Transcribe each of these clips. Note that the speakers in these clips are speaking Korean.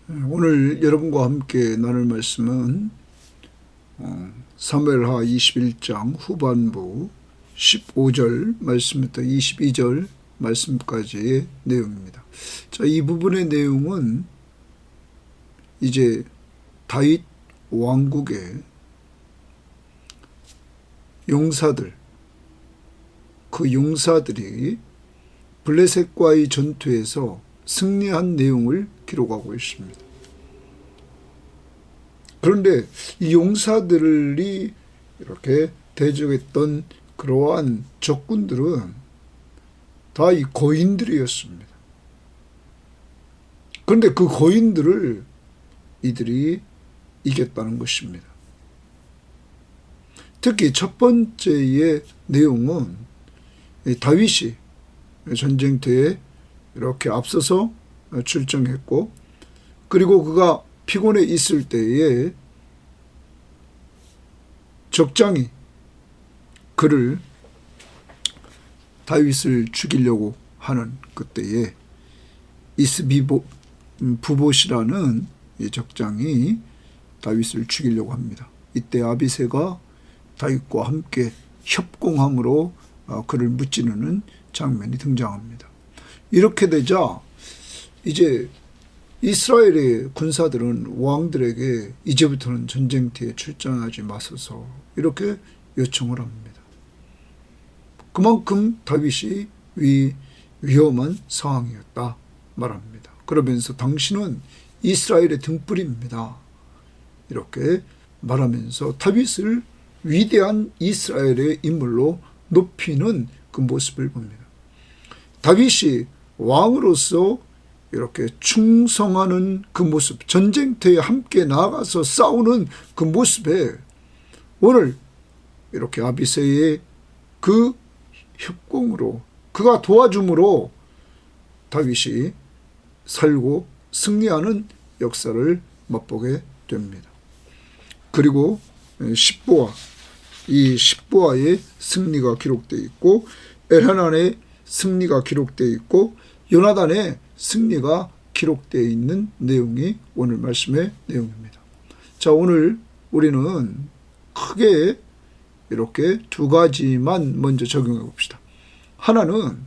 오늘 여러분과 함께 나눌 말씀은 사무엘하 21장 후반부 15절 말씀부터 22절 말씀까지의 내용입니다. 자, 이 부분의 내용은 이제 다윗 왕국의 용사들, 그 용사들이 블레셋과의 전투에서 승리한 내용을 기록하고 있습니다. 그런데 이 용사들이 이렇게 대적했던 그러한 적군들은 다 이 거인들이었습니다. 그런데 그 거인들을 이들이 이겼다는 것입니다. 특히 첫 번째의 내용은 다윗이 전쟁터에 이렇게 앞서서 출정했고, 그리고 그가 피곤해 있을 때에 적장이 그를 다윗을 죽이려고 하는 그때에 이스비봇이라는 이 적장이 다윗을 죽이려고 합니다. 이때 아비새가 다윗과 함께 협공함으로 그를 무찌르는 장면이 등장합니다. 이렇게 되자 이제 이스라엘의 군사들은 왕들에게 이제부터는 전쟁터에 출전하지 마소서 이렇게 요청을 합니다. 그만큼 다윗이 위험한 상황이었다 말합니다. 그러면서 당신은 이스라엘의 등불입니다. 이렇게 말하면서 다윗을 위대한 이스라엘의 인물로 높이는 그 모습을 봅니다. 다윗이 왕으로서 이렇게 충성하는 그 모습, 전쟁터에 함께 나가서 싸우는 그 모습에 오늘 이렇게 아비새의 그 협공으로, 그가 도와줌으로 다윗이 살고 승리하는 역사를 맛보게 됩니다. 그리고 이 십보아의 승리가 기록되어 있고, 엘하난의 승리가 기록되어 있고, 요나단의 승리가 기록되어 있는 내용이 오늘 말씀의 내용입니다. 자, 오늘 우리는 크게 이렇게 두 가지만 먼저 적용해 봅시다. 하나는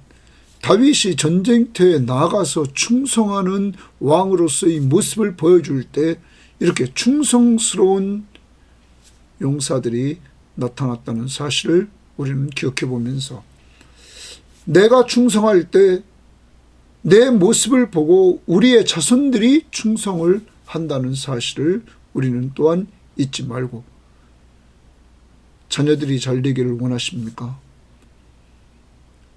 다윗이 전쟁터에 나가서 충성하는 왕으로서의 모습을 보여줄 때 이렇게 충성스러운 용사들이 나타났다는 사실을 우리는 기억해 보면서, 내가 충성할 때 내 모습을 보고 우리의 자손들이 충성을 한다는 사실을 우리는 또한 잊지 말고, 자녀들이 잘 되기를 원하십니까?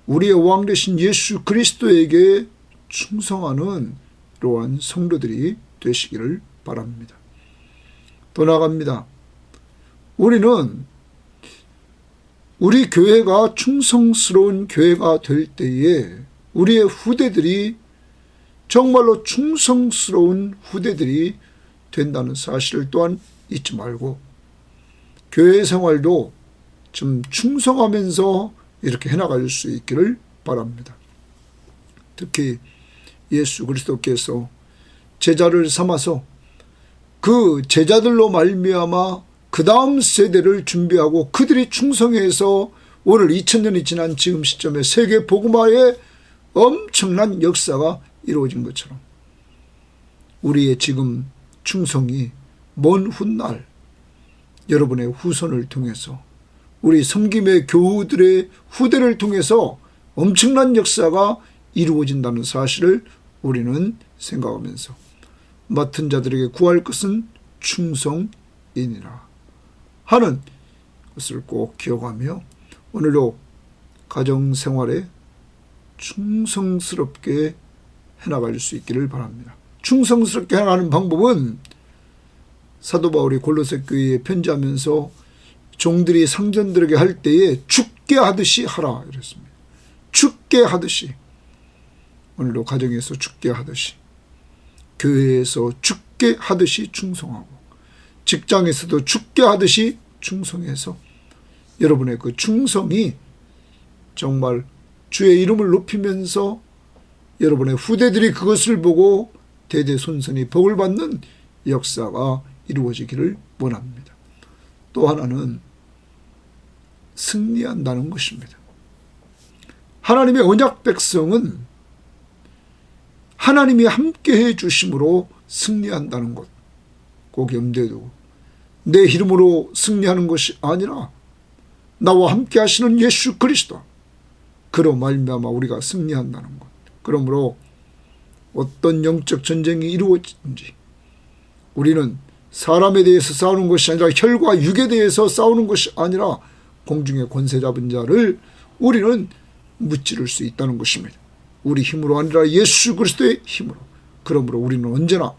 우리의 왕 되신 예수 그리스도에게 충성하는 이러한 성도들이 되시기를 바랍니다. 더 나아갑니다. 우리는 우리 교회가 충성스러운 교회가 될 때에 우리의 후대들이 정말로 충성스러운 후대들이 된다는 사실을 또한 잊지 말고, 교회 생활도 좀 충성하면서 이렇게 해나갈 수 있기를 바랍니다. 특히 예수 그리스도께서 제자를 삼아서 그 제자들로 말미암아 그 다음 세대를 준비하고 그들이 충성해서 오늘 2000년이 지난 지금 시점에 세계 복음화에 엄청난 역사가 이루어진 것처럼, 우리의 지금 충성이 먼 훗날 여러분의 후손을 통해서, 우리 섬김의 교우들의 후대를 통해서 엄청난 역사가 이루어진다는 사실을 우리는 생각하면서, 맡은 자들에게 구할 것은 충성이니라 하는 것을 꼭 기억하며, 오늘도 가정생활에 충성스럽게 해나갈 수 있기를 바랍니다. 충성스럽게 해나가는 방법은 사도 바울이 골로새 교회에 편지하면서 종들이 상전들에게 할 때에 죽게 하듯이 하라 이랬습니다. 죽게 하듯이, 오늘도 가정에서 죽게 하듯이, 교회에서 죽게 하듯이 충성하고, 직장에서도 죽게 하듯이 충성해서 여러분의 그 충성이 정말 주의 이름을 높이면서 여러분의 후대들이 그것을 보고 대대손손이 복을 받는 역사가 이루어지기를 원합니다. 또 하나는 승리한다는 것입니다. 하나님의 언약 백성은 하나님이 함께해 주심으로 승리한다는 것 꼭 염두에 두고, 내 힘으로 승리하는 것이 아니라 나와 함께 하시는 예수 그리스도, 그로 말미암아 우리가 승리한다는 것. 그러므로 어떤 영적 전쟁이 이루어지든지 우리는 사람에 대해서 싸우는 것이 아니라 혈과 육에 대해서 싸우는 것이 아니라 공중의 권세 잡은 자를 우리는 무찌를 수 있다는 것입니다. 우리 힘으로 아니라 예수 그리스도의 힘으로. 그러므로 우리는 언제나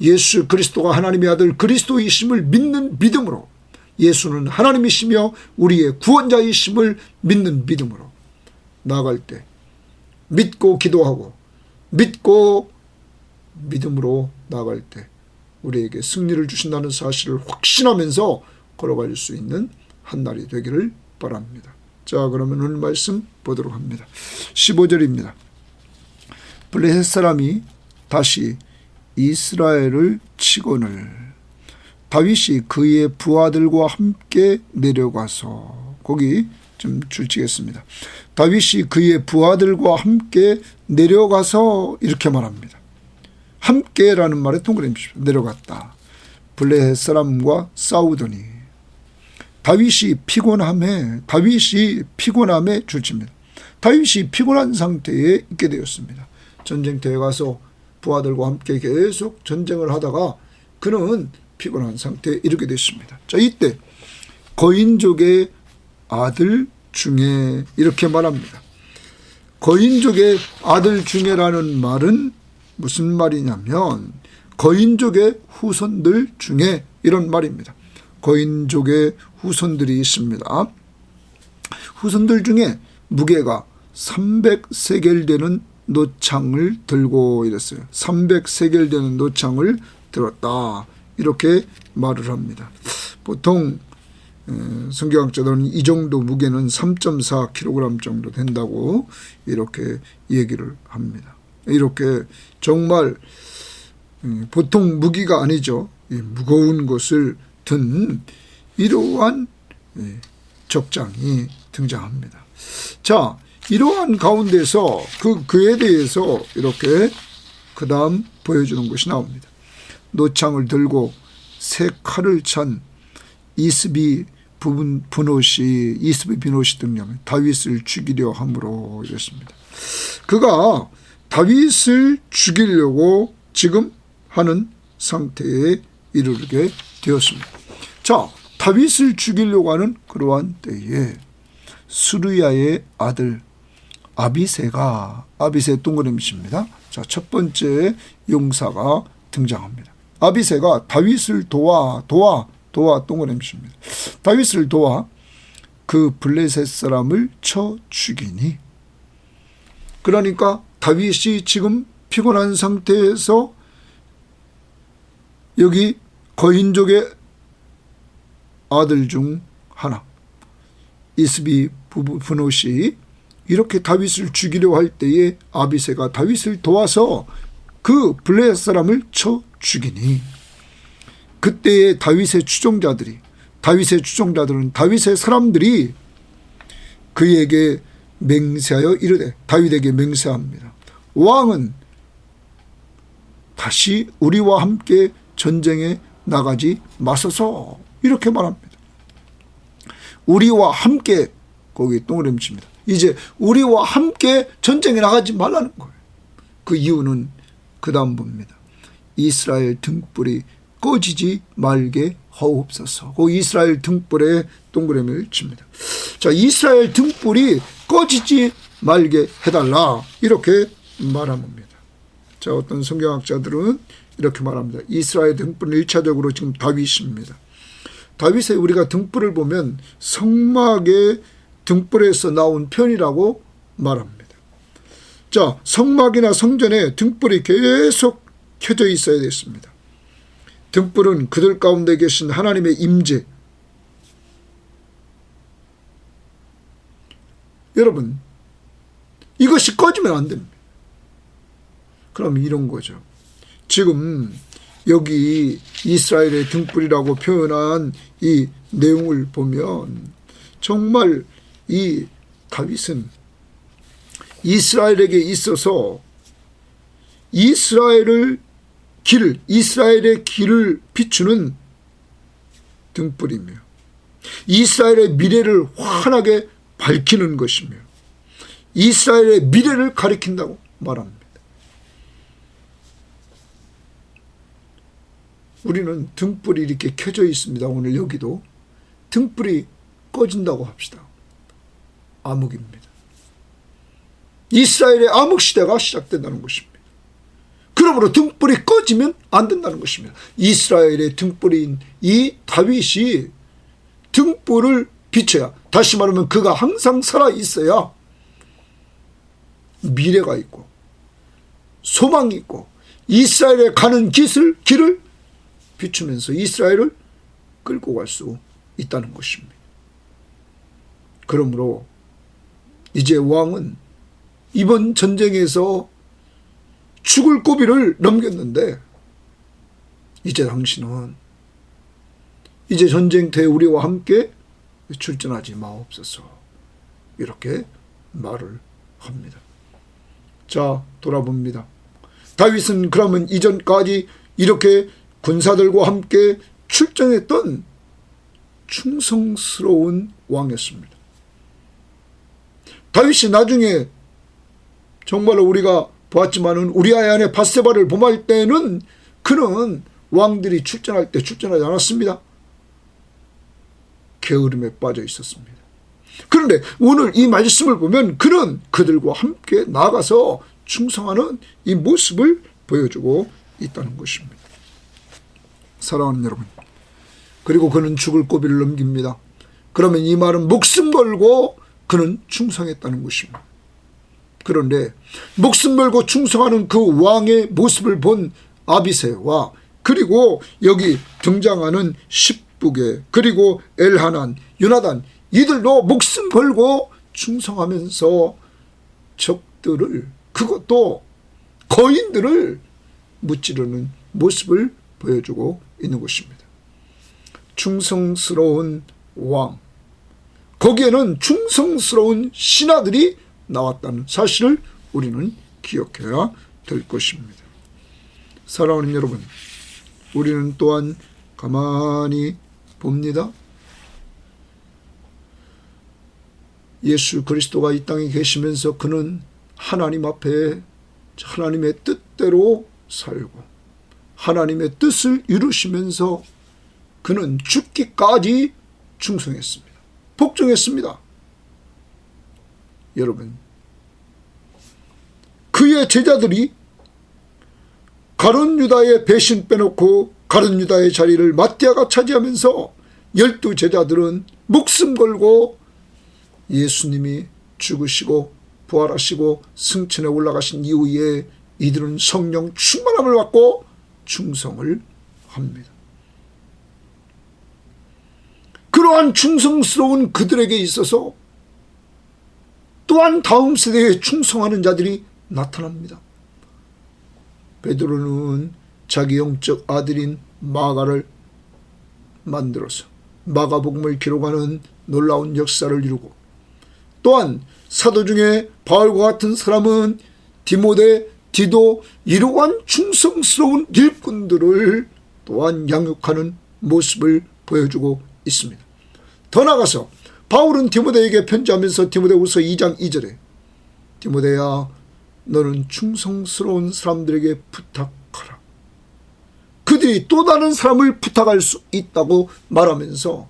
예수 그리스도가 하나님의 아들 그리스도이심을 믿는 믿음으로, 예수는 하나님이시며 우리의 구원자이심을 믿는 믿음으로 나아갈 때 믿고 기도하고 믿고 믿음으로 나아갈 때 우리에게 승리를 주신다는 사실을 확신하면서 걸어갈 수 있는 한 날이 되기를 바랍니다. 자, 그러면 오늘 말씀 보도록 합니다. 15절입니다. 블레셋 사람이 다시 이스라엘을 치거늘 다윗이 그의 부하들과 함께 내려가서, 거기 좀 줄치겠습니다. 다윗이 그의 부하들과 함께 내려가서 이렇게 말합니다. 함께라는 말에 동그라미 칩시다. 내려갔다. 블레셋 사람과 싸우더니 다윗이 피곤함에 줄칩니다. 다윗이 피곤한 상태에 있게 되었습니다. 전쟁터에 가서 부하들과 함께 계속 전쟁을 하다가 그는 피곤한 상태에 이르게 됐습니다. 자, 이때 거인족의 아들 중에 이렇게 말합니다. 거인족의 아들 중에라는 말은 무슨 말이냐면 거인족의 후손들 중에 이런 말입니다. 거인족의 후손들이 있습니다. 후손들 중에 무게가 300세겔 되는 노창을 들고 이랬어요. 300세겔 되는 노창을 들었다. 이렇게 말을 합니다. 보통 성경학자들은 이 정도 무게는 3.4kg 정도 된다고 이렇게 얘기를 합니다. 이렇게 정말 보통 무기가 아니죠. 무거운 것을 든 이러한 적장이 등장합니다. 자, 이러한 가운데서 그에 대해서 이렇게 그 다음 보여주는 것이 나옵니다. 노창을 들고 새 칼을 찬 이스비 비노시 등령 다윗을 죽이려 함으로 이랬습니다. 그가 다윗을 죽이려고 지금 하는 상태에 이르게 되었습니다. 자, 다윗을 죽이려고 하는 그러한 때에 수르야의 아들 아비새 동그라미입니다. 자, 첫 번째 용사가 등장합니다. 아비새가 다윗을 도와 동그라미입니다. 다윗을 도와 그 블레셋 사람을 쳐 죽이니, 그러니까 다윗이 지금 피곤한 상태에서 여기 거인족의 아들 중 하나 이스비 브노시 이렇게 다윗을 죽이려 할 때에 아비새가 다윗을 도와서 그 블레셋 사람을 쳐 죽이니, 그때에 다윗의 추종자들은 다윗의 사람들이 그에게 맹세하여 이르되, 다윗에게 맹세합니다. 왕은 다시 우리와 함께 전쟁에 나가지 마소서, 이렇게 말합니다. 우리와 함께, 거기 동그라미 칩니다. 이제 우리와 함께 전쟁에 나가지 말라는 거예요. 그 이유는 그 다음 봅니다. 이스라엘 등불이 꺼지지 말게 하옵소서. 그 이스라엘 등불에 동그라미를 칩니다. 자, 이스라엘 등불이 꺼지지 말게 해달라, 이렇게 말합니다. 자, 어떤 성경학자들은 이렇게 말합니다. 이스라엘 등불은 1차적으로 지금 다윗입니다. 다윗의 우리가 등불을 보면 성막의 등불에서 나온 편이라고 말합니다. 자, 성막이나 성전에 등불이 계속 켜져 있어야 됐습니다. 등불은 그들 가운데 계신 하나님의 임재. 여러분, 이것이 꺼지면 안 됩니다. 그럼 이런 거죠. 지금 여기 이스라엘의 등불이라고 표현한 이 내용을 보면 정말 이 다윗은 이스라엘에게 있어서 이스라엘의 길을 비추는 등불이며 이스라엘의 미래를 환하게 밝히는 것이며 이스라엘의 미래를 가리킨다고 말합니다. 우리는 등불이 이렇게 켜져 있습니다. 오늘 여기도 등불이 꺼진다고 합시다. 암흑입니다. 이스라엘의 암흑 시대가 시작된다는 것입니다. 그러므로 등불이 꺼지면 안 된다는 것입니다. 이스라엘의 등불인 이 다윗이 등불을 비춰야, 다시 말하면 그가 항상 살아있어야 미래가 있고 소망이 있고 이스라엘에 가는 길을 비추면서 이스라엘을 끌고 갈 수 있다는 것입니다. 그러므로 이제 왕은 이번 전쟁에서 죽을 고비를 넘겼는데 이제 당신은 이제 전쟁터에 우리와 함께 출전하지 마옵소서, 이렇게 말을 합니다. 자, 돌아봅니다. 다윗은 그러면 이전까지 이렇게 군사들과 함께 출전했던 충성스러운 왕이었습니다. 다윗이 나중에 정말로 우리가 보았지만은 우리아의 아내 밧세바를 범할 때는 그는 왕들이 출전할 때 출전하지 않았습니다. 게으름에 빠져 있었습니다. 그런데 오늘 이 말씀을 보면 그는 그들과 함께 나가서 충성하는 이 모습을 보여주고 있다는 것입니다. 사랑하는 여러분, 그리고 그는 죽을 고비를 넘깁니다. 그러면 이 말은 목숨 걸고 그는 충성했다는 것입니다. 그런데 목숨 걸고 충성하는 그 왕의 모습을 본 아비새와 그리고 여기 등장하는 십부개 그리고 엘하난, 요나단, 이들도 목숨 걸고 충성하면서 적들을, 그것도 거인들을 무찌르는 모습을 보여주고 있는 것입니다. 충성스러운 왕, 거기에는 충성스러운 신하들이 나왔다는 사실을 우리는 기억해야 될 것입니다. 사랑하는 여러분, 우리는 또한 가만히 봅니다. 예수 그리스도가 이 땅에 계시면서 그는 하나님 앞에 하나님의 뜻대로 살고 하나님의 뜻을 이루시면서 그는 죽기까지 충성했습니다. 복종했습니다. 여러분, 그의 제자들이 가룟 유다의 배신 빼놓고 가룟 유다의 자리를 마띠아가 차지하면서 12 제자들은 목숨 걸고 예수님이 죽으시고 부활하시고 승천에 올라가신 이후에 이들은 성령 충만함을 받고 충성을 합니다. 그러한 충성스러운 그들에게 있어서 또한 다음 세대에 충성하는 자들이 나타납니다. 베드로는 자기 영적 아들인 마가를 만들어서 마가복음을 기록하는 놀라운 역사를 이루고, 또한 사도 중에 바울과 같은 사람은 디모데, 디도, 이러한 충성스러운 일꾼들을 또한 양육하는 모습을 보여주고 있습니다. 더 나아가서 바울은 디모데에게 편지하면서 디모데후서 2장 2절에 디모데야, 너는 충성스러운 사람들에게 부탁하라. 그들이 또 다른 사람을 부탁할 수 있다고 말하면서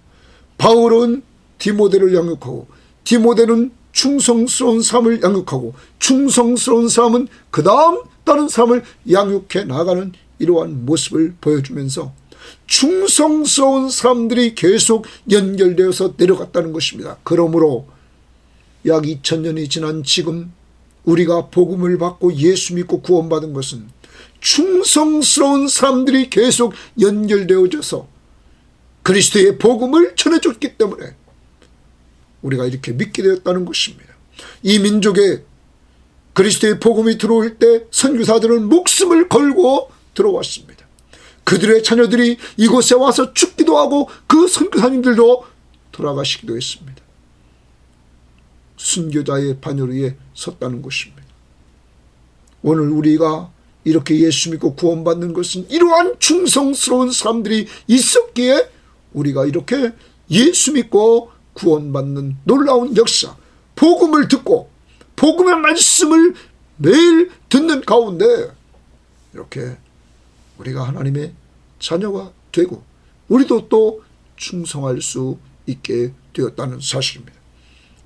바울은 디모데를 양육하고 디모데는 충성스러운 사람을 양육하고 충성스러운 사람은 그 다음 다른 사람을 양육해 나가는 이러한 모습을 보여주면서 충성스러운 사람들이 계속 연결되어서 내려갔다는 것입니다. 그러므로 약 2000년이 지난 지금 우리가 복음을 받고 예수 믿고 구원받은 것은 충성스러운 사람들이 계속 연결되어져서 그리스도의 복음을 전해줬기 때문에 우리가 이렇게 믿게 되었다는 것입니다. 이 민족에 그리스도의 복음이 들어올 때 선교사들은 목숨을 걸고 들어왔습니다. 그들의 자녀들이 이곳에 와서 죽기도 하고 그 선교사님들도 돌아가시기도 했습니다. 순교자의 반열 위에 섰다는 것입니다. 오늘 우리가 이렇게 예수 믿고 구원받는 것은 이러한 충성스러운 사람들이 있었기에 우리가 이렇게 예수 믿고 구원받는 놀라운 역사, 복음을 듣고 복음의 말씀을 매일 듣는 가운데 이렇게 우리가 하나님의 자녀가 되고 우리도 또 충성할 수 있게 되었다는 사실입니다.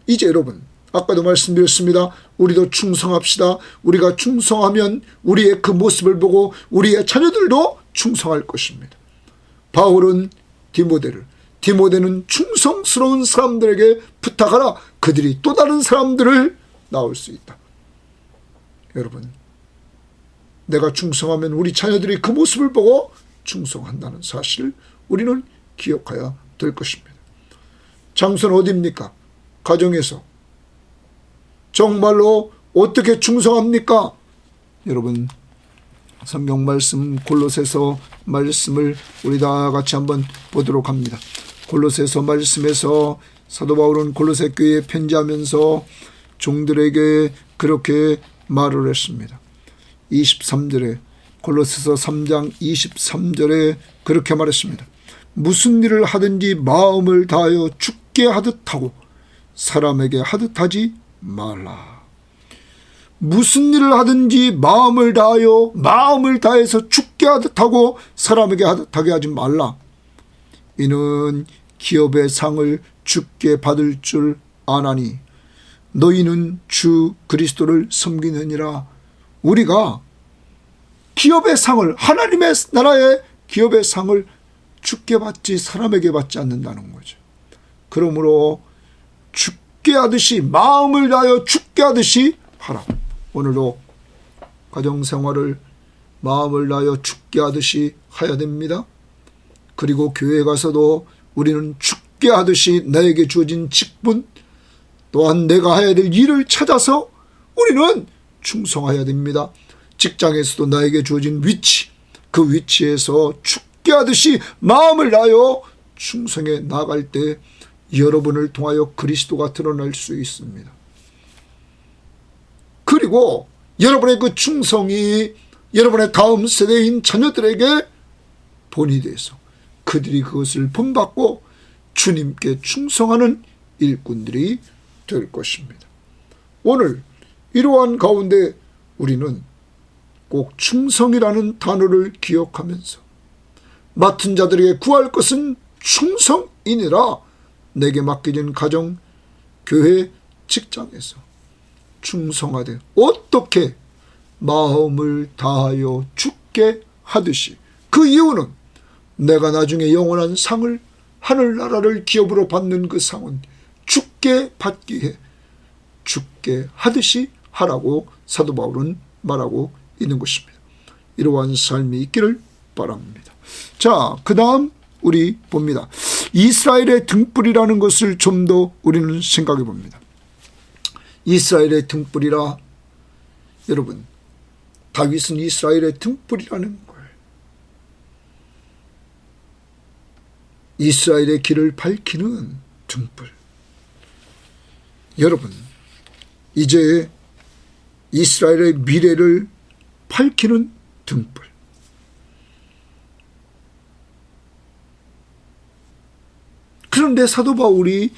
이제 여러분, 아까도 말씀드렸습니다. 우리도 충성합시다. 우리가 충성하면 우리의 그 모습을 보고 우리의 자녀들도 충성할 것입니다. 바울은 디모데는 충성스러운 사람들에게 부탁하라. 그들이 또 다른 사람들을 낳을 수 있다. 여러분, 내가 충성하면 우리 자녀들이 그 모습을 보고 충성한다는 사실을 우리는 기억해야 될 것입니다. 장소는 어디입니까? 가정에서. 정말로 어떻게 충성합니까? 여러분, 성경 말씀 골로새서 말씀을 우리 다 같이 한번 보도록 합니다. 골로새서 말씀에서 사도 바울은 골로새 교회에 편지하면서 종들에게 그렇게 말을 했습니다. 23절에 골로새서 3장 23절에 그렇게 말했습니다. 무슨 일을 하든지 마음을 다하여 죽게 하듯 하고 사람에게 하듯 하지 말라. 무슨 일을 하든지 마음을 다해서 죽게 하듯 하고 사람에게 하듯 하게 하지 말라. 이는 기업의 상을 주께 받을 줄 아나니 너희는 주 그리스도를 섬기느니라. 우리가 기업의 상을, 하나님의 나라의 기업의 상을 주께 받지 사람에게 받지 않는다는 거죠. 그러므로 죽게 하듯이, 마음을 다하여 죽게 하듯이 하라. 오늘도 가정생활을 마음을 다하여 죽게 하듯이 해야 됩니다. 그리고 교회에 가서도 우리는 죽게 하듯이 나에게 주어진 직분, 또한 내가 해야 될 일을 찾아서 우리는 충성해야 됩니다. 직장에서도 나에게 주어진 위치, 그 위치에서 죽게 하듯이 마음을 다하여 충성해 나갈 때 여러분을 통하여 그리스도가 드러날 수 있습니다. 그리고 여러분의 그 충성이 여러분의 다음 세대인 자녀들에게 본이 돼서 그들이 그것을 본받고 주님께 충성하는 일꾼들이 될 것입니다. 오늘 이러한 가운데 우리는 꼭 충성이라는 단어를 기억하면서 맡은 자들에게 구할 것은 충성이니라. 내게 맡겨진 가정, 교회, 직장에서 충성하되 어떻게 마음을 다하여 죽게 하듯이. 그 이유는 내가 나중에 영원한 상을, 하늘나라를 기업으로 받는 그 상은 죽게 받기에 죽게 하듯이 하라고 사도 바울은 말하고 있는 것입니다. 이러한 삶이 있기를 바랍니다. 자, 그 다음 우리 봅니다. 이스라엘의 등불이라는 것을 좀 더 우리는 생각해 봅니다. 이스라엘의 등불이라, 여러분, 다윗은 이스라엘의 등불이라는 거예요. 이스라엘의 길을 밝히는 등불. 여러분, 이제 이스라엘의 미래를 밝히는 등불. 그런데 사도 바울이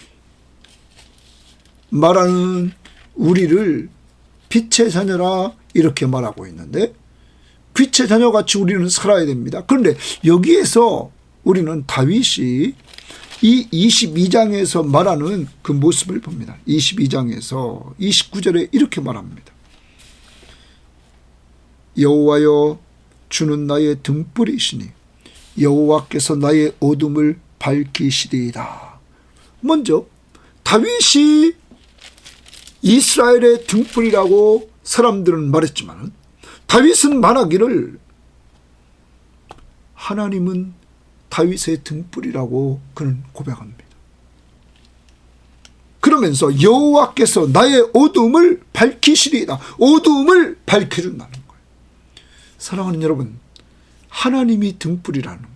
말하는 우리를 빛의 자녀라 이렇게 말하고 있는데, 빛의 자녀같이 우리는 살아야 됩니다. 그런데 여기에서 우리는 다윗이 이 22장에서 말하는 그 모습을 봅니다. 22장에서 29절에 이렇게 말합니다. 여호와여, 주는 나의 등불이시니 여호와께서 나의 어둠을 밝히시리이다. 먼저 다윗이 이스라엘의 등불이라고 사람들은 말했지만 다윗은 말하기를 하나님은 다윗의 등불이라고 그는 고백합니다. 그러면서 여호와께서 나의 어둠을 밝히시리이다. 어둠을 밝혀준다는 거예요. 사랑하는 여러분, 하나님이 등불이라는 거예요.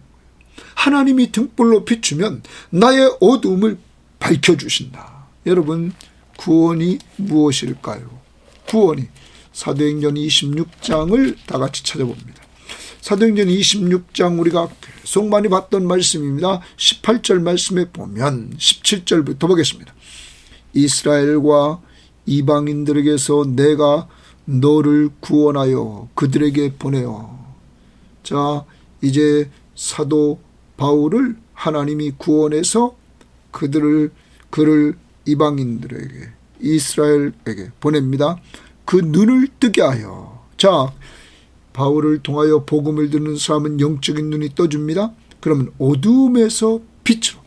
하나님이 등불로 비추면 나의 어두움을 밝혀주신다. 여러분, 구원이 무엇일까요? 구원이 사도행전 26장을 다 같이 찾아봅니다. 사도행전 26장 우리가 계속 많이 봤던 말씀입니다. 18절 말씀에 보면 17절부터 보겠습니다. 이스라엘과 이방인들에게서 내가 너를 구원하여 그들에게 보내어. 자, 이제 사도 바울을 하나님이 구원해서 그를 이방인들에게, 이스라엘에게 보냅니다. 그 눈을 뜨게 하여. 자, 바울을 통하여 복음을 듣는 사람은 영적인 눈이 떠줍니다. 그러면 어두움에서 빛으로,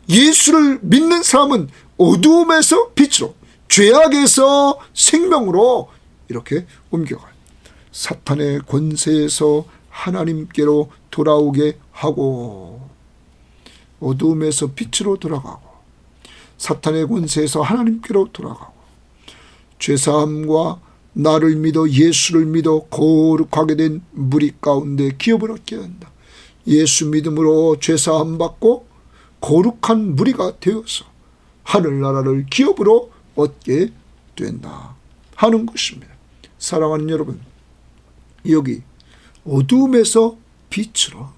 예수를 믿는 사람은 어두움에서 빛으로, 죄악에서 생명으로 이렇게 옮겨가요. 사탄의 권세에서 하나님께로 돌아오게 하고, 어두움에서 빛으로 돌아가고, 사탄의 권세에서 하나님께로 돌아가고, 죄사함과 나를 믿어 예수를 믿어 거룩하게 된 무리 가운데 기업을 얻게 한다. 예수 믿음으로 죄사함 받고 거룩한 무리가 되어서 하늘나라를 기업으로 얻게 된다 하는 것입니다. 사랑하는 여러분, 여기 어두움에서 빛으로,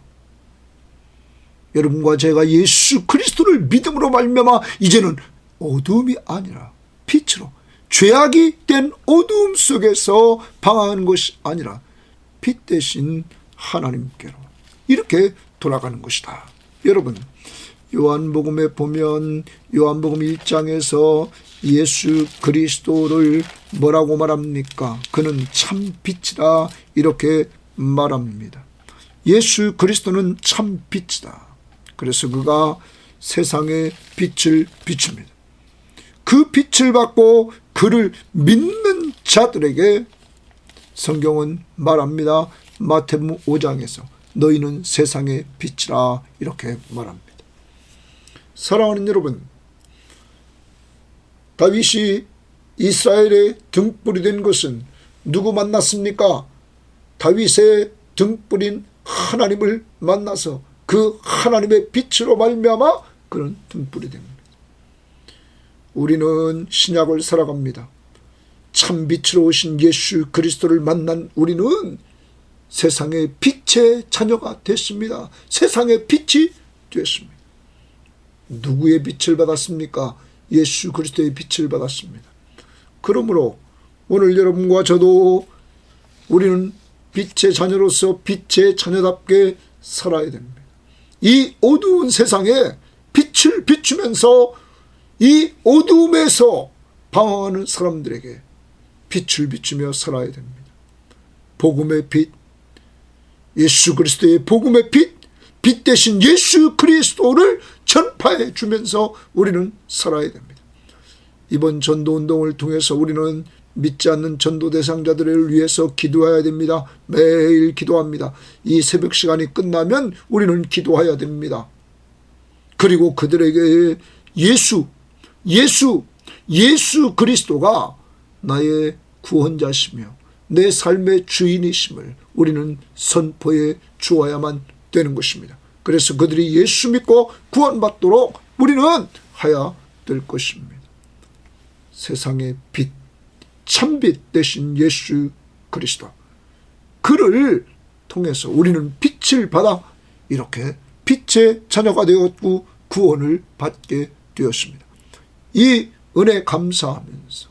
여러분과 제가 예수 그리스도를 믿음으로 말미암아 이제는 어두움이 아니라 빛으로, 죄악이 된 어두움 속에서 방황하는 것이 아니라 빛 대신 하나님께로 이렇게 돌아가는 것이다. 여러분, 요한복음에 보면 요한복음 1장에서 예수 그리스도를 뭐라고 말합니까? 그는 참 빛이다 이렇게 말합니다. 예수 그리스도는 참 빛이다. 그래서 그가 세상에 빛을 비춥니다. 그 빛을 받고 그를 믿는 자들에게 성경은 말합니다. 마태복음 5장에서 너희는 세상의 빛이라 이렇게 말합니다. 사랑하는 여러분, 다윗이 이스라엘의 등불이 된 것은 누구 만났습니까? 다윗의 등불인 하나님을 만나서 그 하나님의 빛으로 말미암아 그는 등불이 됩니다. 우리는 신약을 살아갑니다. 참 빛으로 오신 예수 그리스도를 만난 우리는 세상의 빛의 자녀가 됐습니다. 세상의 빛이 됐습니다. 누구의 빛을 받았습니까? 예수 그리스도의 빛을 받았습니다. 그러므로 오늘 여러분과 저도 우리는 빛의 자녀로서 빛의 자녀답게 살아야 됩니다. 이 어두운 세상에 빛을 비추면서 이 어두움에서 방황하는 사람들에게 빛을 비추며 살아야 됩니다. 복음의 빛, 예수 그리스도의 복음의 빛, 빛 대신 예수 그리스도를 전파해 주면서 우리는 살아야 됩니다. 이번 전도운동을 통해서 우리는 믿지 않는 전도 대상자들을 위해서 기도해야 됩니다. 매일 기도합니다. 이 새벽 시간이 끝나면 우리는 기도해야 됩니다. 그리고 그들에게 예수 그리스도가 나의 구원자시며 내 삶의 주인이심을 우리는 선포해 주어야만 되는 것입니다. 그래서 그들이 예수 믿고 구원받도록 우리는 하야 될 것입니다. 세상의 빛, 참빛 대신 예수 그리스도, 그를 통해서 우리는 빛을 받아 이렇게 빛의 자녀가 되었고 구원을 받게 되었습니다. 이 은혜 감사하면서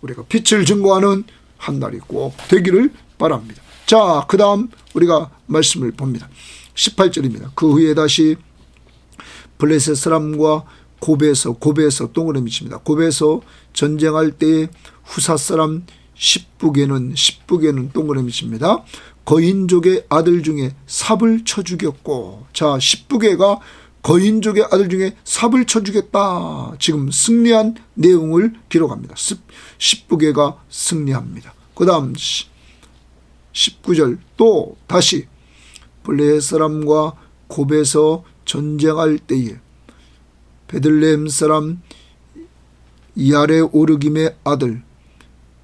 우리가 빛을 증거하는 한 날이 꼭 되기를 바랍니다. 자, 그 다음 우리가 말씀을 봅니다. 18절입니다. 그 후에 다시 블레셋 사람과 고베에서 동그라미 칩니다. 고베에서 전쟁할 때에 후사 사람 십북에는 동그라미 칩니다. 거인족의 아들 중에 삽을 쳐 죽였고, 자, 십북에가 거인족의 아들 중에 삽을 쳐 죽였다. 지금 승리한 내용을 기록합니다. 십북에가 승리합니다. 그 다음 19절 또 다시 블레셋 사람과 고베에서 전쟁할 때에 베들레헴 사람 야레 오르김의 아들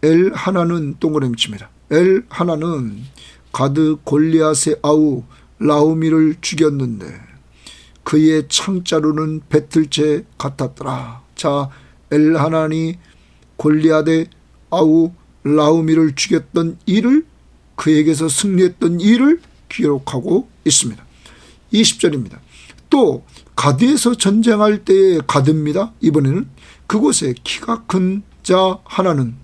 엘하나는 동그라미 칩니다. 엘하나는 가드 골리앗의 아우 라우미를 죽였는데 그의 창자루는 배틀채 같았더라. 자, 엘하난이 골리앗의 아우 라우미를 죽였던 일을, 그에게서 승리했던 일을 기록하고 있습니다. 20절입니다. 또 가드에서 전쟁할 때의 가드입니다. 이번에는 그곳에 키가 큰 자 하나는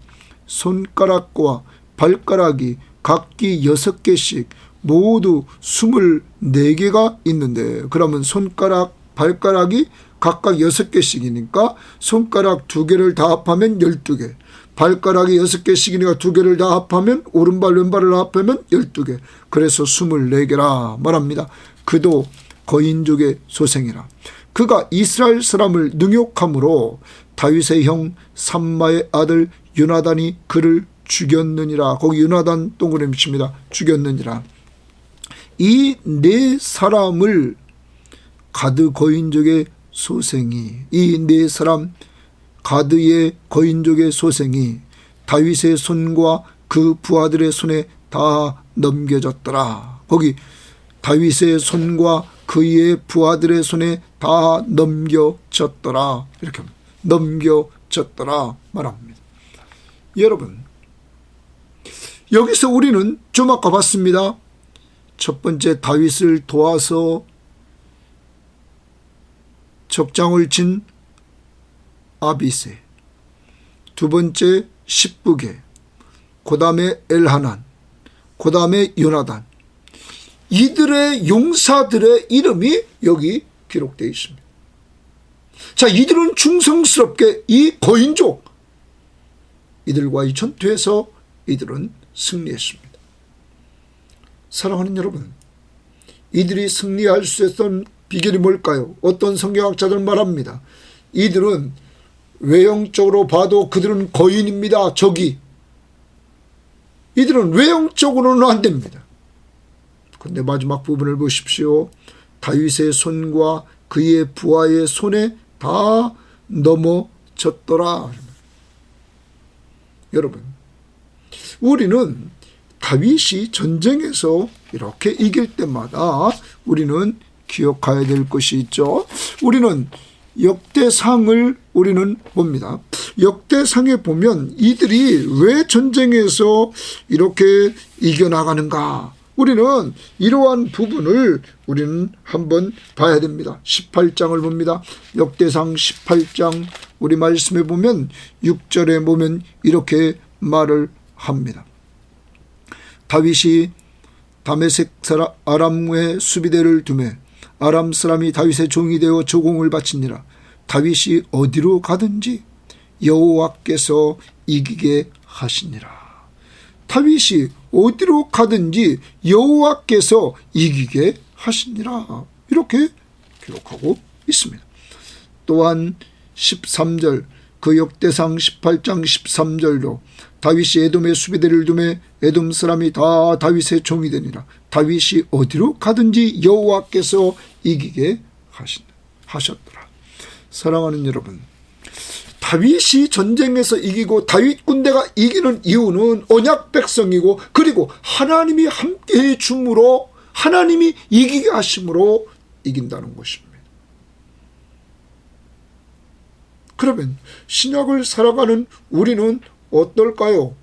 손가락과 발가락이 각기 6개씩 모두 24개가 있는데, 그러면 손가락, 발가락이 각각 6개씩이니까 손가락 2개를 다 합하면 12개, 발가락이 6개씩이니까 2개를 다 합하면, 오른발 왼발을 합하면 12개, 그래서 24개라 말합니다. 그도 거인족의 소생이라. 그가 이스라엘 사람을 능욕함으로 다윗의 형 삼마의 아들 요나단이 그를 죽였느니라. 거기 요나단 동그라미 칩니다. 죽였느니라. 이 네 사람을 가드 거인족의 소생이, 이 네 사람 가드의 거인족의 소생이 다윗의 손과 그 부하들의 손에 다 넘겨졌더라. 거기 다윗의 손과 그의 부하들의 손에 다 넘겨졌더라. 이렇게 넘겨졌더라 말합니다. 여러분, 여기서 우리는 좀 아까 봤습니다. 첫 번째 다윗을 도와서 적장을 친 아비새, 두 번째 십부개, 그 다음에 엘하난, 그 다음에 요나단, 이들의 용사들의 이름이 여기 기록되어 있습니다. 자, 이들은 충성스럽게 이 거인족, 이들과의 전투에서 이들은 승리했습니다. 사랑하는 여러분, 이들이 승리할 수 있었던 비결이 뭘까요? 어떤 성경학자들 말합니다. 이들은 외형적으로 봐도 그들은 거인입니다. 적이. 이들은 외형적으로는 안 됩니다. 그런데 마지막 부분을 보십시오. 다윗의 손과 그의 부하의 손에 다 넘어졌더라. 여러분, 우리는 다윗이 전쟁에서 이렇게 이길 때마다 우리는 기억해야 될 것이 있죠. 우리는 역대상을 우리는 봅니다. 역대상에 보면 이들이 왜 전쟁에서 이렇게 이겨나가는가, 우리는 이러한 부분을 우리는 한번 봐야 됩니다. 18장을 봅니다. 역대상 18장 우리 말씀에 보면 6절에 보면 이렇게 말을 합니다. 다윗이 다메섹 사람 아람의 수비대를 두매 아람 사람이 다윗의 종이 되어 조공을 바치니라. 다윗이 어디로 가든지 여호와께서 이기게 하시니라. 다윗이 어디로 가든지 여호와께서 이기게 하시니라. 이렇게 기록하고 있습니다. 또한 13절, 그 역대상 18장 13절로 다윗이 에돔의 수비대를 두매 에돔 사람이 다 다윗의 종이 되니라. 다윗이 어디로 가든지 여호와께서 이기게 하셨더라. 사랑하는 여러분, 다윗이 전쟁에서 이기고 다윗 군대가 이기는 이유는 언약 백성이고, 그리고 하나님이 함께해 줌으로, 하나님이 이기게 하심으로 이긴다는 것입니다. 그러면 신약을 살아가는 우리는 어떨까요?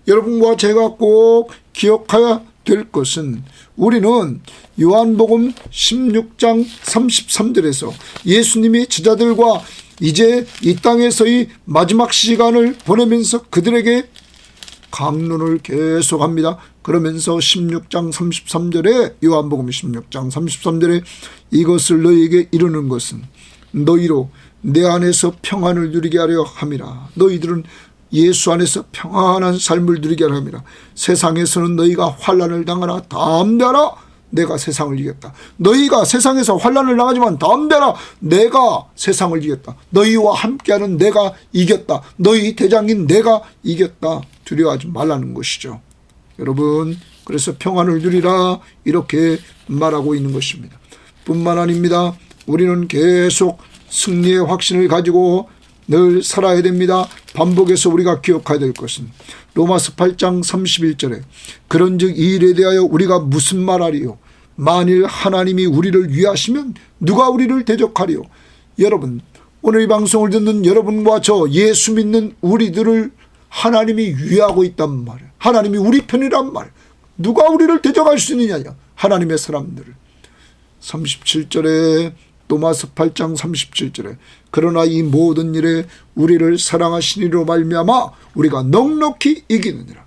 여러분과 제가 꼭 기억해야 될 것은, 우리는 요한복음 16장 33절에서 예수님이 제자들과 이제 이 땅에서의 마지막 시간을 보내면서 그들에게 강론을 계속합니다. 그러면서 16장 33절에, 요한복음 16장 33절에 이것을 너희에게 이루는 것은 너희로 내 안에서 평안을 누리게 하려 함이라. 너희들은 예수 안에서 평안한 삶을 누리게 하려 함이라. 세상에서는 너희가 환난을 당하나 담대하라, 내가 세상을 이겼다. 너희가 세상에서 환난을 당하지만 담대하라, 내가 세상을 이겼다. 너희와 함께하는 내가 이겼다. 너희 대장인 내가 이겼다. 두려워하지 말라는 것이죠. 여러분, 그래서 평안을 누리라, 이렇게 말하고 있는 것입니다. 뿐만 아닙니다. 우리는 계속 승리의 확신을 가지고 늘 살아야 됩니다. 반복해서 우리가 기억해야 될 것은 로마서 8장 31절에 그런즉 이 일에 대하여 우리가 무슨 말하리요? 만일 하나님이 우리를 위하시면 누가 우리를 대적하리요? 여러분, 오늘 이 방송을 듣는 여러분과 저 예수 믿는 우리들을 하나님이 위하고 있단 말이에요. 하나님이 우리 편이란 말이에요. 누가 우리를 대적할 수 있느냐? 하나님의 사람들을. 37절에 로마서 8장 37절에 그러나 이 모든 일에 우리를 사랑하시니로 말미암아 우리가 넉넉히 이기느니라.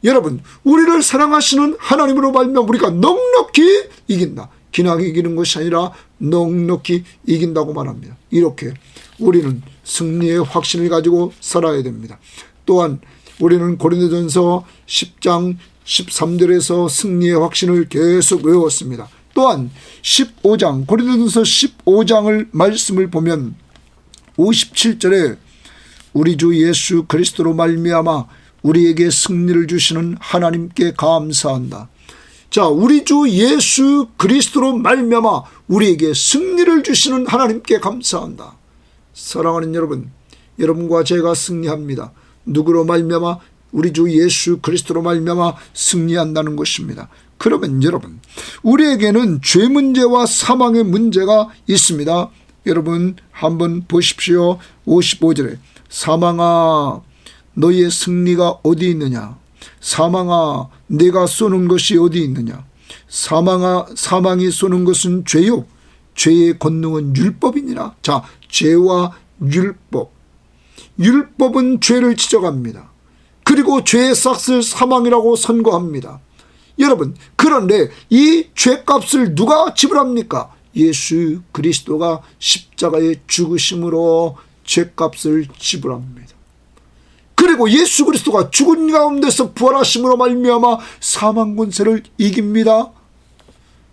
여러분, 우리를 사랑하시는 하나님으로 말미암아 우리가 넉넉히 이긴다. 그냥 이기는 것이 아니라 넉넉히 이긴다고 말합니다. 이렇게 우리는 승리의 확신을 가지고 살아야 됩니다. 또한 우리는 고린도전서 10장 13절에서 승리의 확신을 계속 외웠습니다. 또한 15장 고린도전서 15장을 말씀을 보면 57절에 우리 주 예수 그리스도로 말미암아 우리에게 승리를 주시는 하나님께 감사한다. 자, 우리 주 예수 그리스도로 말미암아 우리에게 승리를 주시는 하나님께 감사한다. 사랑하는 여러분, 여러분과 제가 승리합니다. 누구로 말미암아? 우리 주 예수 그리스도로 말미암아 승리한다는 것입니다. 그러면 여러분, 우리에게는 죄 문제와 사망의 문제가 있습니다. 여러분 한번 보십시오. 55절에 사망아 너희의 승리가 어디 있느냐? 사망아 내가 쏘는 것이 어디 있느냐? 사망이 쏘는 것은 죄요 죄의 권능은 율법이니라. 자, 죄와 율법. 율법은 죄를 지적합니다. 그리고 죄의 삭을 사망이라고 선고합니다. 여러분, 그런데 이 죄값을 누가 지불합니까? 예수 그리스도가 십자가에 죽으심으로 죄값을 지불합니다. 그리고 예수 그리스도가 죽은 가운데서 부활하심으로 말미암아 사망 권세를 이깁니다.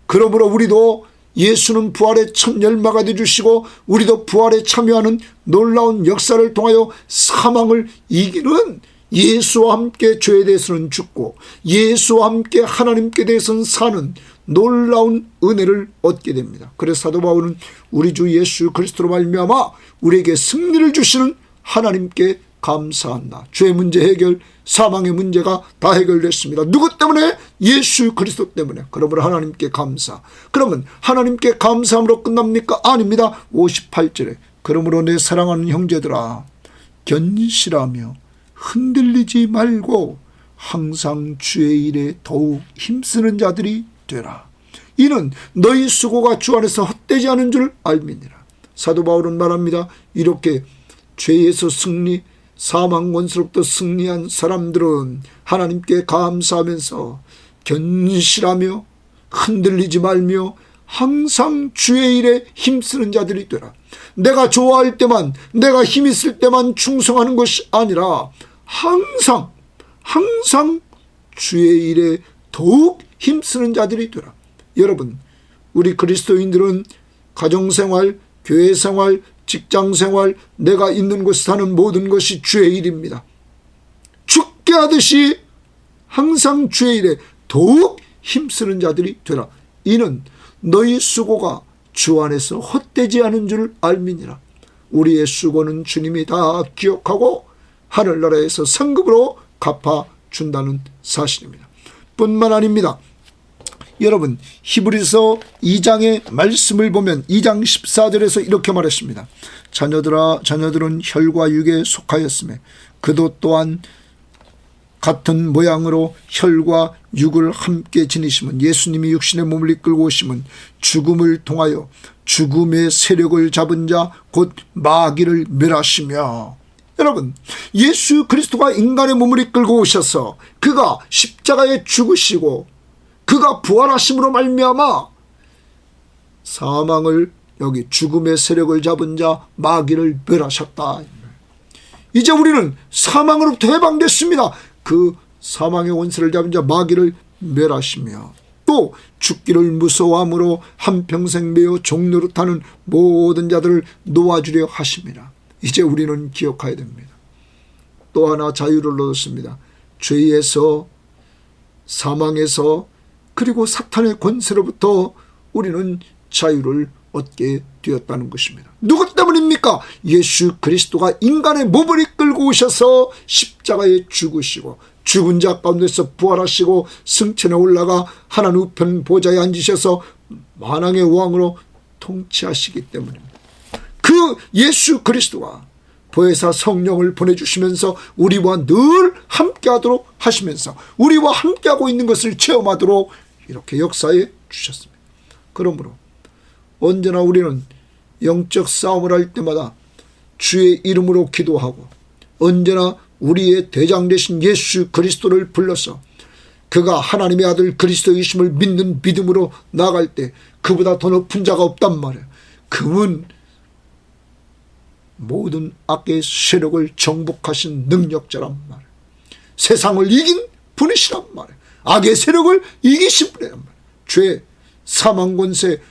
그러므로 우리도 예수는 부활의 첫 열마가 되어주시고 우리도 부활에 참여하는 놀라운 역사를 통하여 사망을 이기는 예수와 함께 죄에 대해서는 죽고 예수와 함께 하나님께 대해서는 사는 놀라운 은혜를 얻게 됩니다. 그래서 사도 바울은 우리 주 예수 그리스도로 말미암아 우리에게 승리를 주시는 하나님께 감사한다. 죄 문제 해결, 사망의 문제가 다 해결됐습니다. 누구 때문에? 예수 그리스도 때문에. 그러므로 하나님께 감사. 그러면 하나님께 감사함으로 끝납니까? 아닙니다. 58절에 그러므로 내 사랑하는 형제들아 견실하며 흔들리지 말고 항상 주의 일에 더욱 힘쓰는 자들이 되라. 이는 너희 수고가 주 안에서 헛되지 않은 줄 알미니라. 사도 바울은 말합니다. 이렇게 죄에서 승리, 사망 권세로부터 승리한 사람들은 하나님께 감사하면서 견실하며 흔들리지 말며 항상 주의 일에 힘쓰는 자들이 되라. 내가 좋아할 때만, 내가 힘 있을 때만 충성하는 것이 아니라 항상 주의 일에 더욱 힘쓰는 자들이 되라. 여러분, 우리 그리스도인들은 가정생활, 교회생활, 직장생활, 내가 있는 곳에 하는 모든 것이 주의 일입니다. 죽게 하듯이 항상 주의 일에 더욱 힘쓰는 자들이 되라. 이는 너희 수고가 주 안에서 헛되지 않은 줄 알미니라. 우리의 수고는 주님이 다 기억하고 하늘나라에서 상급으로 갚아준다는 사실입니다. 뿐만 아닙니다. 여러분, 히브리서 2장의 말씀을 보면 2장 14절에서 이렇게 말했습니다. 자녀들은 혈과 육에 속하였으며 그도 또한 같은 모양으로 혈과 육을 함께 지니심은 예수님이 육신의 몸을 이끌고 오심은 죽음을 통하여 죽음의 세력을 잡은 자 곧 마귀를 멸하시며. 여러분, 예수 그리스도가 인간의 몸을 이끌고 오셔서 그가 십자가에 죽으시고 그가 부활하심으로 말미암아 사망을, 여기 죽음의 세력을 잡은 자 마귀를 멸하셨다. 이제 우리는 사망으로부터 해방됐습니다. 그 사망의 원수를 잡은 자 마귀를 멸하시며 또 죽기를 무서워함으로 한평생 매어 종로로 타는 모든 자들을 놓아주려 하십니다. 이제 우리는 기억해야 됩니다. 또 하나 자유를 얻었습니다. 죄에서, 사망에서, 그리고 사탄의 권세로부터 우리는 자유를 얻게 되었다는 것입니다. 누구 때문입니까? 예수 그리스도가 인간의 몸을 이끌고 오셔서 십자가에 죽으시고 죽은 자 가운데서 부활하시고 승천에 올라가 하나님 우편 보좌에 앉으셔서 만왕의 왕으로 통치하시기 때문입니다. 그 예수 그리스도가 보혜사 성령을 보내주시면서 우리와 늘 함께하도록 하시면서 우리와 함께하고 있는 것을 체험하도록 이렇게 역사해 주셨습니다. 그러므로 언제나 우리는 영적 싸움을 할 때마다 주의 이름으로 기도하고 언제나 우리의 대장 되신 예수 그리스도를 불러서 그가 하나님의 아들 그리스도이심을 믿는 믿음으로 나아갈 때 그보다 더 높은 자가 없단 말이에요. 그분 모든 악의 세력을 정복하신 능력자란 말이에요. 세상을 이긴 분이시란 말이에요. 악의 세력을 이기신 분이란 말이에요. 죄, 사망 권세,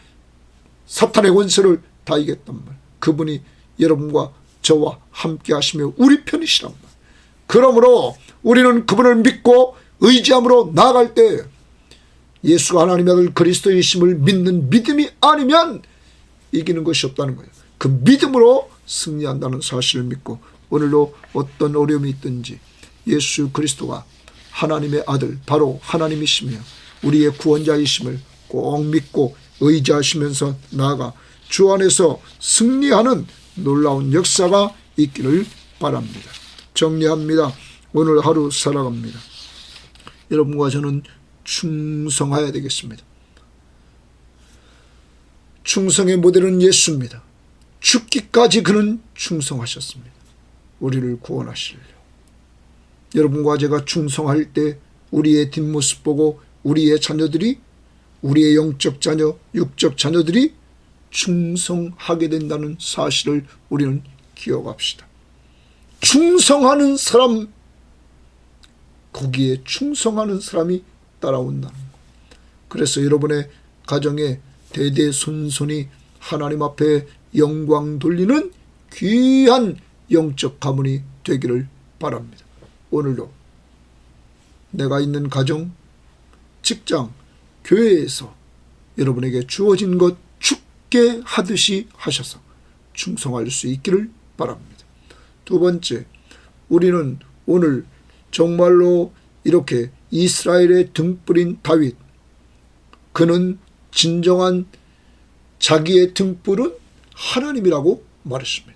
사탄의 권세를 다 이겼단 말이에요. 그분이 여러분과 저와 함께 하시며 우리 편이시란 말이에요. 그러므로 우리는 그분을 믿고 의지함으로 나아갈 때 예수가 하나님의 아들 그리스도이심을 믿는 믿음이 아니면 이기는 것이 없다는 거예요. 그 믿음으로 승리한다는 사실을 믿고 오늘도 어떤 어려움이 있든지 예수 그리스도가 하나님의 아들 바로 하나님이시며 우리의 구원자이심을 꼭 믿고 의지하시면서 나아가 주 안에서 승리하는 놀라운 역사가 있기를 바랍니다. 정리합니다. 오늘 하루 살아갑니다. 여러분과 저는 충성해야 되겠습니다. 충성의 모델은 예수입니다. 죽기까지 그는 충성하셨습니다. 우리를 구원하시려. 여러분과 제가 충성할 때 우리의 뒷모습 보고 우리의 자녀들이 우리의 영적 자녀, 육적 자녀들이 충성하게 된다는 사실을 우리는 기억합시다. 충성하는 사람, 거기에 충성하는 사람이 따라온다는 것. 그래서 여러분의 가정에 대대손손이 하나님 앞에 영광 돌리는 귀한 영적 가문이 되기를 바랍니다. 오늘도 내가 있는 가정, 직장, 교회에서 여러분에게 주어진 것 죽게 하듯이 하셔서 충성할 수 있기를 바랍니다. 두 번째, 우리는 오늘 정말로 이렇게 이스라엘의 등불인 다윗, 그는 진정한 자기의 등불은 하나님이라고 말했습니다.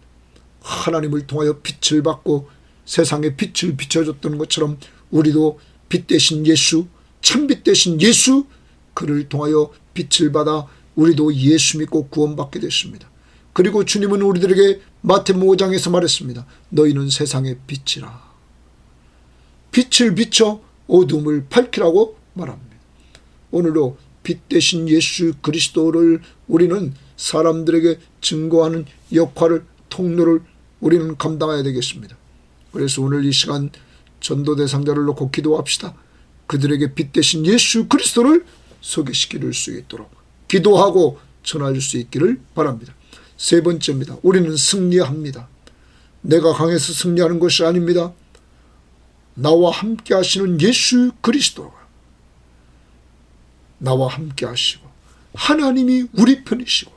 하나님을 통하여 빛을 받고 세상에 빛을 비춰줬던 것처럼 우리도 빛 대신 예수, 참빛 대신 예수, 그를 통하여 빛을 받아 우리도 예수 믿고 구원받게 됐습니다. 그리고 주님은 우리들에게 마태복음 5장에서 말했습니다. 너희는 세상의 빛이라. 빛을 비춰 어둠을 밝히라고 말합니다. 오늘도 빛 대신 예수 그리스도를 우리는 사람들에게 증거하는 역할을, 통로를 우리는 감당해야 되겠습니다. 그래서 오늘 이 시간 전도 대상자를 놓고 기도합시다. 그들에게 빛 대신 예수 그리스도를 소개시킬 수 있도록 기도하고 전할 수 있기를 바랍니다. 세 번째입니다. 우리는 승리합니다. 내가 강해서 승리하는 것이 아닙니다. 나와 함께 하시는 예수 그리스도가 나와 함께 하시고 하나님이 우리 편이시고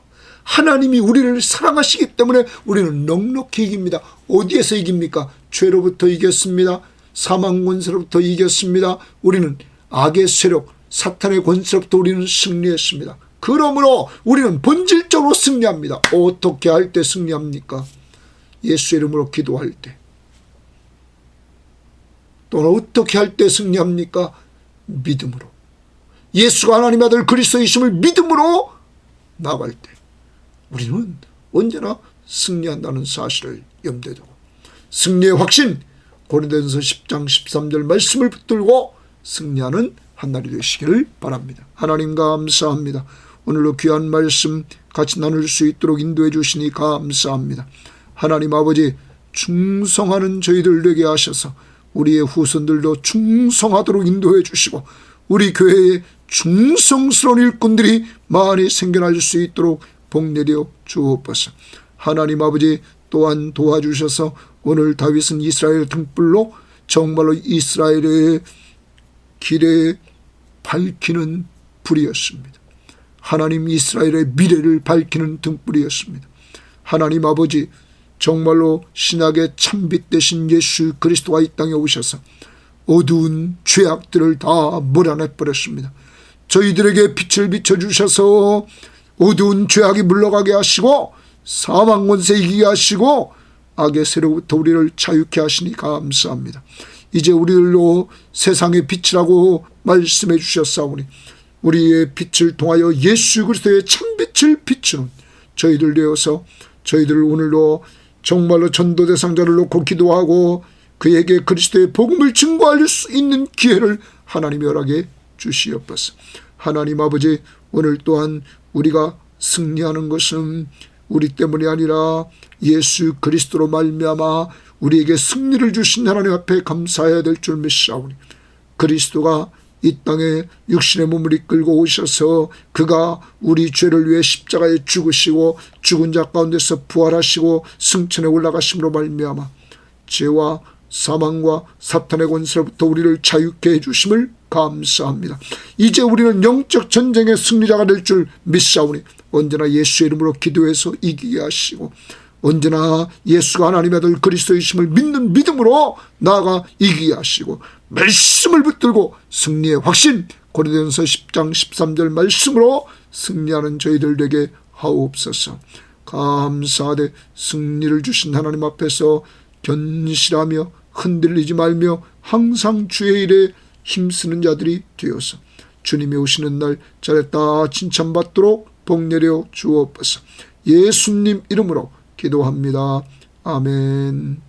하나님이 우리를 사랑하시기 때문에 우리는 넉넉히 이깁니다. 어디에서 이깁니까? 죄로부터 이겼습니다. 사망 권세로부터 이겼습니다. 우리는 악의 세력, 사탄의 권세로부터 우리는 승리했습니다. 그러므로 우리는 본질적으로 승리합니다. 어떻게 할 때 승리합니까? 예수 이름으로 기도할 때. 또는 어떻게 할 때 승리합니까? 믿음으로. 예수가 하나님의 아들 그리스도이심을 믿음으로 나아갈 때 우리는 언제나 승리한다는 사실을 염두에 두고 승리의 확신, 고린도전서 10장 13절 말씀을 붙들고 승리하는 한날이 되시기를 바랍니다. 하나님 감사합니다. 오늘도 귀한 말씀 같이 나눌 수 있도록 인도해 주시니 감사합니다. 하나님 아버지, 충성하는 저희들 되게 하셔서 우리의 후손들도 충성하도록 인도해 주시고 우리 교회에 충성스러운 일꾼들이 많이 생겨날 수 있도록 복내려 주옵소서. 하나님 아버지, 또한 도와주셔서 오늘 다윗은 이스라엘 등불로 정말로 이스라엘의 길에 밝히는 불이었습니다. 하나님 이스라엘의 미래를 밝히는 등불이었습니다. 하나님 아버지, 정말로 신약의 참빛 되신 예수 그리스도가 이 땅에 오셔서 어두운 죄악들을 다 몰아내버렸습니다. 저희들에게 빛을 비춰주셔서 어두운 죄악이 물러가게 하시고 사망 권세 이기게 하시고 악의 세로부터 우리를 자유케 하시니 감사합니다. 이제 우리들로 세상의 빛이라고 말씀해 주셨사오니 우리의 빛을 통하여 예수 그리스도의 참빛을 비추는 저희들 되어서 저희들을 오늘로 정말로 전도 대상자를 놓고 기도하고 그에게 그리스도의 복음을 증거할 수 있는 기회를 하나님이 허락해 주시옵소서. 하나님 아버지, 오늘 또한 우리가 승리하는 것은 우리 때문이 아니라 예수 그리스도로 말미암아 우리에게 승리를 주신 하나님 앞에 감사해야 될 줄 믿사오니 그리스도가 이 땅에 육신의 몸을 이끌고 오셔서 그가 우리 죄를 위해 십자가에 죽으시고 죽은 자 가운데서 부활하시고 승천에 올라가심으로 말미암아 죄와 사망과 사탄의 권세로부터 우리를 자유케 해주심을 감사합니다. 이제 우리는 영적 전쟁의 승리자가 될 줄 믿사오니 언제나 예수의 이름으로 기도해서 이기게 하시고 언제나 예수가 하나님의 아들 그리스도이심을 믿는 믿음으로 나아가 이기게 하시고 말씀을 붙들고 승리의 확신, 고린도전서 10장 13절 말씀으로 승리하는 저희들 되게 하옵소서. 감사하되 승리를 주신 하나님 앞에서 견실하며 흔들리지 말며 항상 주의 일에 힘쓰는 자들이 되어서 주님이 오시는 날 잘했다 칭찬받도록 복 내려 주옵소서. 예수님 이름으로 기도합니다. 아멘.